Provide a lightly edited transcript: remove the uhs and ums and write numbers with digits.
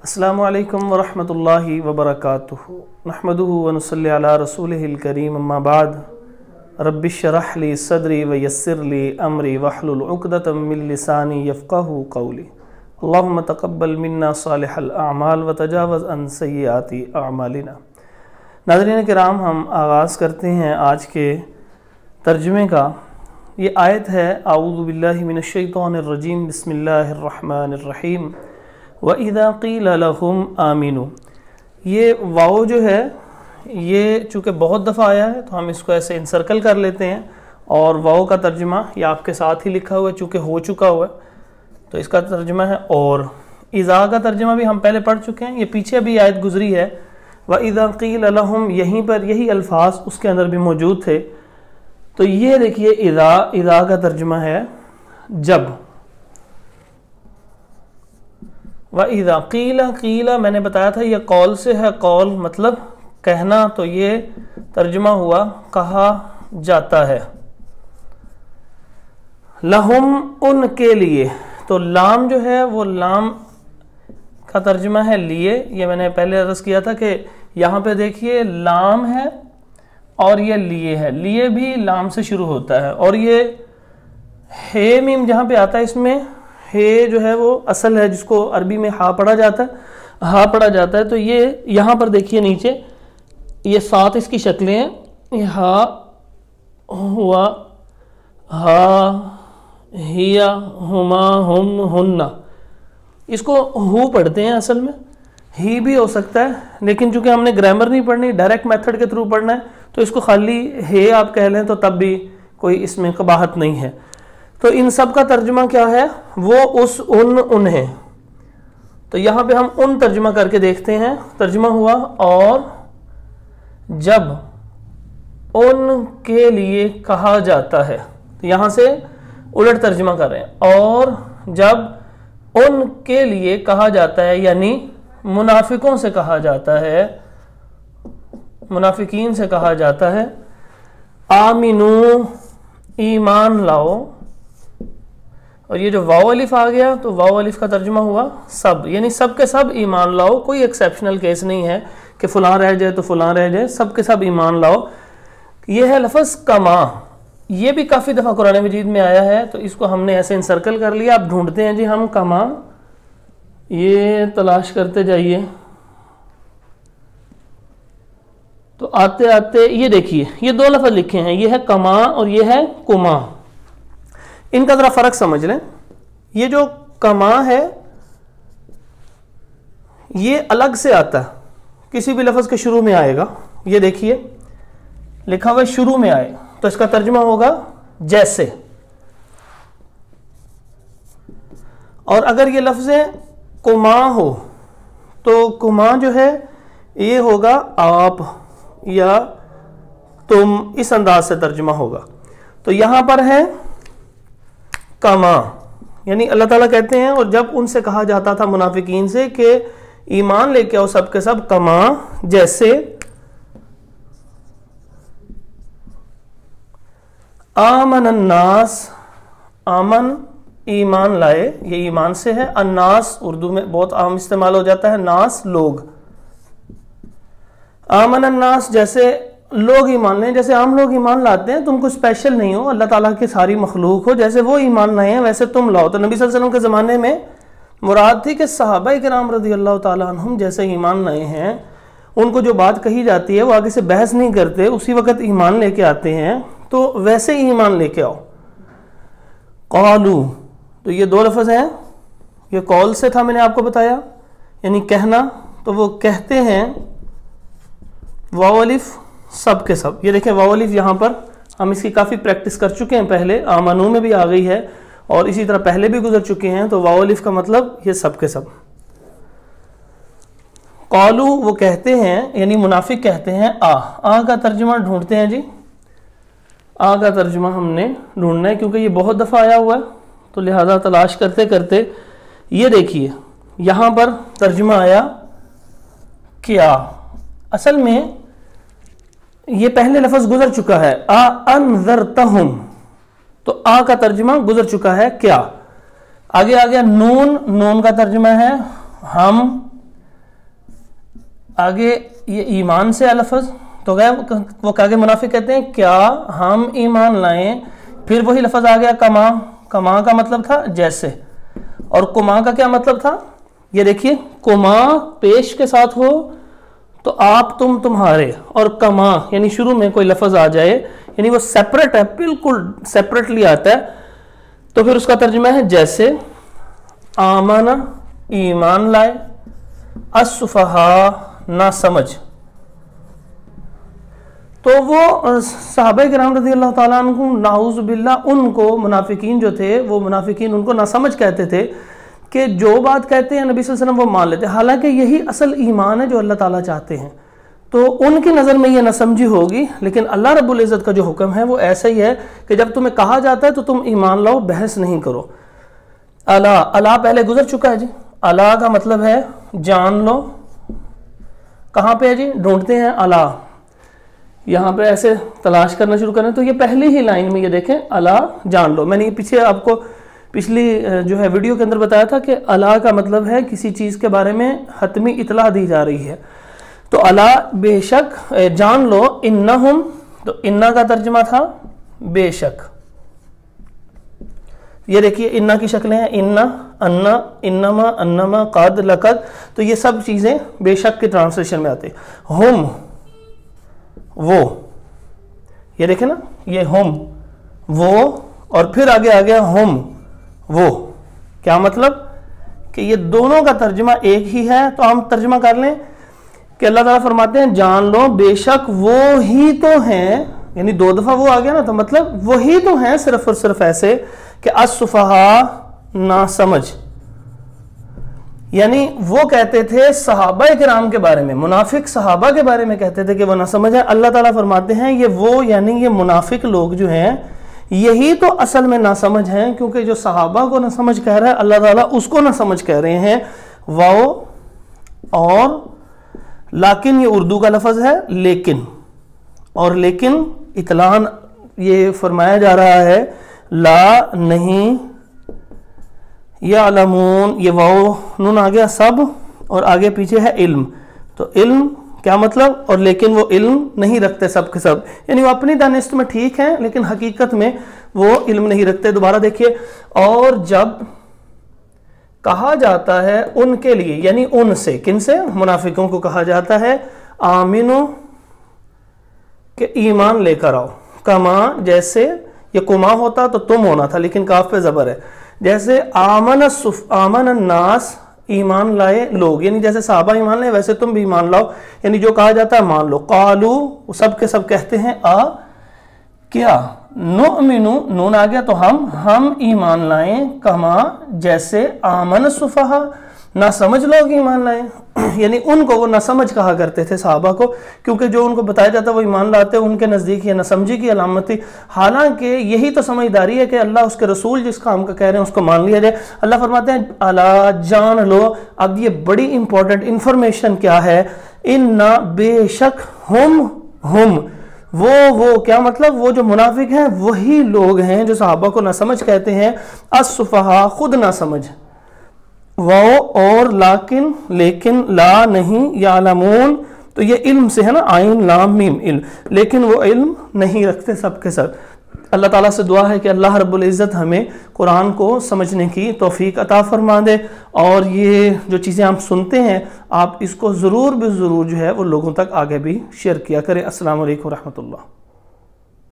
अस्सलामु अलैकुम वरहमतुल्लाहि वबरकातुहु नहमदुहु व नुसल्ली अला रसूलिहिल करीम अम्मा बाद रब्बिश्रह ली सदरी व यस्सिर ली अमरी वहलुल उक़दतम मिन लिसानी यफ़क़हू क़ौली अल्लाहुम्मा तक़ब्बल मिन्ना सालिहल अअमाल व तजावज़ अन सय्यिआति अअमालिना। नाज़रीन किराम, हम आगाज़ करते हैं आज के तर्जुमे का। ये आयत है आऊज़ु बिल्लाहि मिनश शैतानिर रजीम बिस्मिल्लाहिर रहमानिर रहीम व इज़ा क़ील लहुम आमिनू। ये वाव जो है ये चूँकि बहुत दफ़ा आया है तो हम इसको ऐसे इंसर्कल कर लेते हैं और वाव का तर्जुमा ये आपके साथ ही लिखा हुआ है, चूँकि हो चुका हुआ है तो इसका तर्जुमा है। और इज़ा का तर्जुमा भी हम पहले पढ़ चुके हैं, ये पीछे अभी आयत गुजरी है। व इज़ा क़ील लहुम, यहीं पर यही अल्फाज उसके अंदर भी मौजूद थे। तो ये देखिए इज़ा का तर्जुमा है जब। व इज़ा क़ीला मैंने बताया था ये कौल से है, कौल मतलब कहना, तो ये तर्जुमा हुआ कहा जाता है। लहुम उनके लिए, तो लाम जो है वो लाम का तर्जुमा है लिए। ये मैंने पहले अर्ज़ किया था कि यहाँ पे देखिए लाम है और ये लिए है, लिए भी लाम से शुरू होता है। और ये हे मीम जहाँ पे आता है इसमें हे जो है वो असल है जिसको अरबी में हा पढ़ा जाता है, हा पढ़ा जाता है। तो ये यहाँ पर देखिए नीचे ये सात इसकी शक्लें हैं, ये हा हुआ, हा, हिया, हुमा, हुम, हुन्ना। इसको हु पढ़ते हैं, असल में ही भी हो सकता है, लेकिन चूंकि हमने ग्रामर नहीं पढ़नी, डायरेक्ट मेथड के थ्रू पढ़ना है तो इसको खाली हे आप कह लें तो तब भी कोई इसमें कबाहत नहीं है। तो इन सब का तर्जुमा क्या है, वो उस उन उन्हें। तो यहाँ पे हम उन तर्जुमा करके देखते हैं। तर्जुमा हुआ और जब उनके लिए कहा जाता है, तो यहाँ से उलट तर्जुमा कर रहे हैं। और जब उनके लिए कहा जाता है यानी मुनाफिकों से कहा जाता है, मुनाफिकीन से कहा जाता है आमिनू ईमान लाओ। और ये जो वाव अलिफ आ गया तो वाव अलिफ का तर्जुमा हुआ सब, यानी सब के सब ईमान लाओ। कोई एक्सेप्शनल केस नहीं है कि फलां रह जाए तो फलां रह जाए, सब के सब ईमान लाओ। ये है लफ्ज़ कमा, ये भी काफ़ी दफ़ा कुरान मजीद में आया है तो इसको हमने ऐसे इंसर्कल कर लिया। आप ढूंढते हैं जी हम कमा, ये तलाश करते जाइए तो आते आते ये देखिए ये दो लफ्ज़ लिखे हैं, ये है कमा और ये है कुमा। इनका ज़रा फ़र्क समझ लें। ये जो कमा है ये अलग से आता है, किसी भी लफ्ज़ के शुरू में आएगा। ये देखिए लिखा हुआ शुरू में आए तो इसका तर्जुमा होगा जैसे। और अगर ये लफ्ज़ कुमा हो तो कुमा जो है ये होगा आप या तुम, इस अंदाज से तर्जुमा होगा। तो यहां पर है कमा, यानी अल्लाह ताला कहते हैं और जब उनसे कहा जाता था मुनाफिकीन से कि ईमान लेके आओ सब के सब, कमा जैसे आमन अन्नास, आमन ईमान लाए, ये ईमान से है। अन्नास उर्दू में बहुत आम इस्तेमाल हो जाता है, नास लोग। आमन अन्नास जैसे लोग ईमान लें, जैसे आम लोग ईमान लाते हैं, तुम कुछ स्पेशल नहीं हो, अल्लाह ताला की सारी मखलूक हो, जैसे वो ईमान लाए हैं वैसे तुम लाओ। तो नबी सल्लल्लाहु अलैहि वसल्लम के ज़माने में मुराद थी कि सहाबा किराम रज़ी अल्लाह ताला अन्हुम जैसे ईमान लाए हैं, उनको जो बात कही जाती है वो आगे से बहस नहीं करते, उसी वक्त ईमान लेके आते हैं, तो वैसे ही ईमान लेके आओ। कौलू, तो ये दो लफ्ज़ हैं, ये कौल से था मैंने आपको बताया यानी कहना, तो वो कहते हैं वाव अलिफ सब के सब। ये देखें वाव अलिफ यहाँ पर हम इसकी काफ़ी प्रैक्टिस कर चुके हैं, पहले आमनू में भी आ गई है और इसी तरह पहले भी गुजर चुके हैं। तो वाव अलिफ का मतलब ये सब के सब। कौलू वो कहते हैं यानी मुनाफिक कहते हैं आ का तर्जुमा ढूंढते हैं जी। आ का तर्जुमा हमने ढूंढना है क्योंकि ये बहुत दफ़ा आया हुआ है, तो लिहाजा तलाश करते करते ये देखिए यहाँ पर तर्जुमा आया क्या। असल में ये पहले लफ्ज़ गुजर चुका है आ अनज़रतहुम, तो आ का तर्जुमा गुजर चुका है क्या। आगे आ गया नून, नून का तर्जुमा है हम آگے یہ ایمان سے لفظ تو گیا، وہ آگے منافق کہتے ہیں کیا ہم ایمان لائیں، پھر وہی لفظ آ گیا کما، کما کا مطلب تھا جیسے، اور کما کا کیا مطلب تھا، یہ دیکھیے کما پیش کے ساتھ ہو تو آپ تم تمہارے، اور کما یعنی شروع میں کوئی لفظ آ جائے یعنی وہ سیپریٹ ہے، بالکل سیپریٹلی آتا ہے، تو پھر اس کا ترجمہ ہے جیسے، آمن ایمان لائے، السفہاء نہ سمجھ. تو وہ صحابہ کرام رضی اللہ تعالیٰ عنہ نعوذ باللہ ان کو منافقین جو تھے، وہ منافقین ان کو نہ سمجھ کہتے تھے کہ جو بات کہتے ہیں نبی صلی اللہ علیہ وسلم وہ مان لیتے، حالانکہ یہی اصل ایمان ہے جو اللہ تعالیٰ چاہتے ہیں. تو ان کی نظر میں یہ نہ سمجھی ہوگی، لیکن اللہ رب العزت کا جو حکم ہے وہ ایسا ہی ہے کہ جب تمہیں کہا جاتا ہے تو تم ایمان لاؤ، بحث نہیں کرو. الا پہلے گزر چکا ہے جی، الا کا مطلب ہے جان لو. کہاں پہ ہے جی، ڈھونڈتے ہیں الا، یہاں پہ ایسے تلاش کرنا شروع کریں تو یہ پہلی ہی لائن میں یہ دیکھیں الا جان لو. میں نے پیچھے آپ کو پچھلی جو ہے ویڈیو کے اندر بتایا تھا کہ الا کا مطلب ہے کسی چیز کے بارے میں حتمی اطلاع دی جا رہی ہے. تو الا بے شک جان لو، انہم تو انا کا ترجمہ تھا بے شک. یہ دیکھیے انا کی شکلیں ہیں، انا، انا، انما، انما، قد، لقد، تو یہ سب چیزیں بے شک کے ٹرانسلیشن میں آتے. ہم وہ، یہ دیکھیں نا، یہ ہم وہ، اور پھر آگے آ گیا ہم وہ. کیا مطلب کہ یہ دونوں کا ترجمہ ایک ہی ہے. تو ہم ترجمہ کر لیں کہ اللہ تعالیٰ فرماتے ہیں جان لو بے شک وہ ہی تو ہیں، یعنی دو دفعہ وہ آ گیا نا، تو مطلب وہی تو ہیں صرف اور صرف ایسے کہ السفہاء نہ سمجھ. یعنی وہ کہتے تھے صحابہ کرام کے بارے میں، منافق صحابہ کے بارے میں کہتے تھے کہ وہ نہ سمجھ ہے. اللہ تعالیٰ فرماتے ہیں یہ وہ، یعنی یہ منافق لوگ جو ہیں یہی تو اصل میں نہ سمجھ ہیں، کیونکہ جو صحابہ کو نہ سمجھ کہہ رہا ہے اللہ تعالیٰ اس کو نہ سمجھ کہہ رہے ہیں. واو اور لیکن، یہ اردو کا لفظ ہے لیکن، اور لیکن اطلاعاً یہ فرمایا جا رہا ہے لا نہیں، یعلمون، یہ واو نون آ گیا سب، اور آگے پیچھے ہے علم. تو علم کیا مطلب، اور لیکن وہ علم نہیں رکھتے سب کے سب، یعنی وہ اپنی دانست میں ٹھیک ہیں لیکن حقیقت میں وہ علم نہیں رکھتے. دوبارہ دیکھیے، اور جب کہا جاتا ہے ان کے لیے، یعنی ان سے، کن سے، منافقوں کو کہا جاتا ہے آمنو کہ ایمان لے کر آؤ. کما جیسے، یہ کما ہوتا تو تم ہونا تھا لیکن کاف پہ زبر ہے. جیسے آمن الناس ایمان لائے لوگ، یعنی جیسے صحابہ ایمان لائے ویسے تم بھی ایمان لاؤ، یعنی جو کہا جاتا ہے مان لو. قالو وہ سب کے سب کہتے ہیں کیا، نؤمنو نون آ گیا تو ہم ایمان لائیں، کما جیسے آمن السفہاء نہ سمجھ لوگ ایمان لائیں. یعنی ان کو وہ نہ سمجھ کہا کرتے تھے صحابہ کو، کیونکہ جو ان کو بتایا جاتا وہ ایمان لاتے، ان کے نزدیک یہ نہ سمجھی کی علامت تھی. حالانکہ یہی تو سمجھداری ہے کہ اللہ اس کے رسول جس کام کا کہہ رہے ہیں اس کو مان لیا جائے. اللہ فرماتے ہیں الا جان لو. اب یہ بڑی امپورٹنٹ انفارمیشن کیا ہے، انا بے شک ہم وہ کیا مطلب، وہ جو منافق ہیں وہی لوگ ہیں جو صحابہ کو نہ سمجھ کہتے ہیں. السفہاء خود نہ سمجھ، واو اور لیکن لا نہیں، یعلمون تو یہ علم سے ہے نا، عین لام میم علم، لیکن وہ علم نہیں رکھتے سب کے سب. اللہ تعالیٰ سے دعا ہے کہ اللہ رب العزت ہمیں قرآن کو سمجھنے کی توفیق عطا فرما دے، اور یہ جو چیزیں آپ سنتے ہیں آپ اس کو ضرور جو ہے وہ لوگوں تک آگے بھی شیئر کیا کریں. السلام علیکم ورحمۃ اللہ.